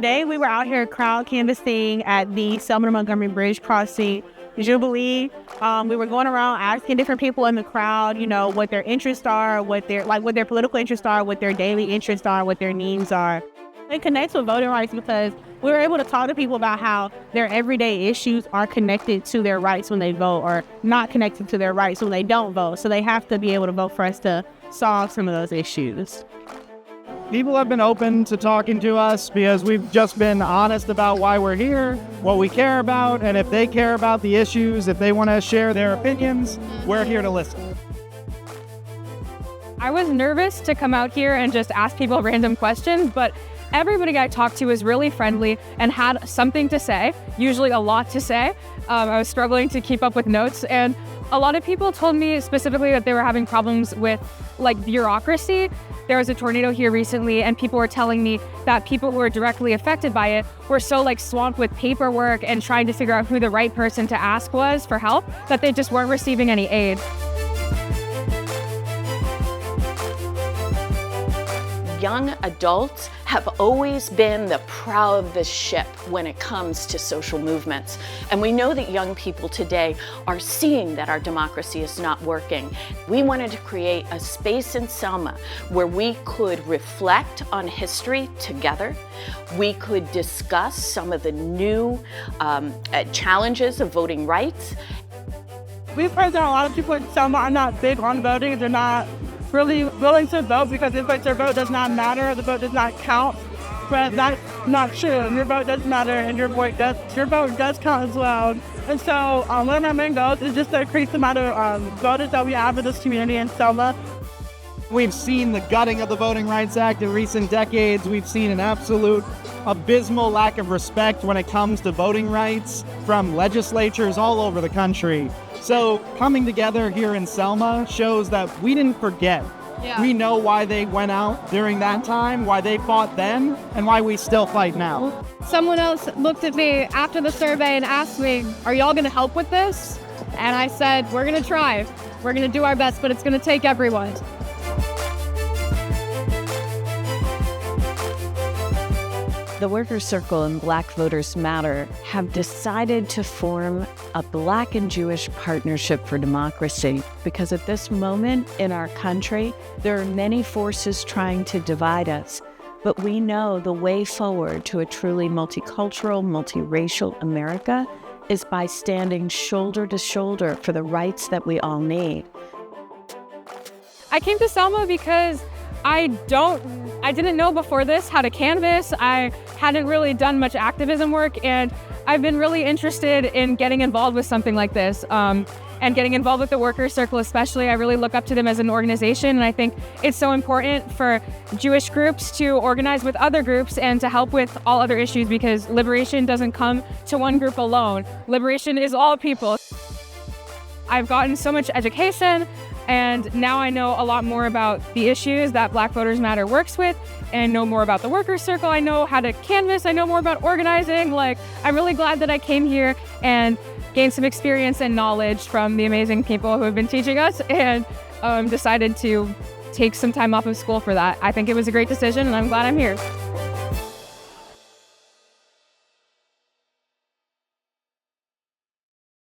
today we were out here crowd canvassing at the Selma to Montgomery Bridge crossing Jubilee. We were going around asking different people in the crowd, what their interests are, what their political interests are, what their daily interests are, what their needs are. It connects with voting rights because we were able to talk to people about how their everyday issues are connected to their rights when they vote or not connected to their rights when they don't vote. So they have to be able to vote for us to solve some of those issues. People have been open to talking to us because we've just been honest about why we're here, what we care about, and if they care about the issues, if they want to share their opinions, we're here to listen. I was nervous to come out here and just ask people random questions, but everybody I talked to was really friendly and had something to say, usually a lot to say. I was struggling to keep up with notes, and a lot of people told me specifically that they were having problems with bureaucracy. There was a tornado here recently, and people were telling me that people who were directly affected by it were so swamped with paperwork and trying to figure out who the right person to ask was for help that they just weren't receiving any aid. Young adults have always been the prow of the ship when it comes to social movements. And we know that young people today are seeing that our democracy is not working. We wanted to create a space in Selma where we could reflect on history together. We could discuss some of the new challenges of voting rights. We've heard that a lot of people in Selma are not big on voting. They're not really willing to vote because it their vote does not matter, the vote does not count. But that's not true. Your vote does matter, and your vote does count as well. And so one of my main goals is just to increase the amount of voters that we have in this community in Selma. We've seen the gutting of the Voting Rights Act in recent decades. We've seen an absolute abysmal lack of respect when it comes to voting rights from legislatures all over the country. So coming together here in Selma shows that we didn't forget. Yeah. We know why they went out during that time, why they fought then, and why we still fight now. Someone else looked at me after the survey and asked me, "Are y'all going to help with this?" And I said, "We're going to try. We're going to do our best, but it's going to take everyone." The Workers' Circle and Black Voters Matter have decided to form a Black and Jewish partnership for democracy because at this moment in our country, there are many forces trying to divide us. But we know the way forward to a truly multicultural, multiracial America is by standing shoulder to shoulder for the rights that we all need. I came to Selma because I didn't know before this how to canvass. I hadn't really done much activism work, and I've been really interested in getting involved with something like this and getting involved with the Workers' Circle especially. I really look up to them as an organization, and I think it's so important for Jewish groups to organize with other groups and to help with all other issues because liberation doesn't come to one group alone. Liberation is all people. I've gotten so much education, and now I know a lot more about the issues that Black Voters Matter works with, and I know more about the Workers' Circle. I know how to canvass. I know more about organizing. I'm really glad that I came here and gained some experience and knowledge from the amazing people who have been teaching us, and decided to take some time off of school for that. I think it was a great decision, and I'm glad I'm here.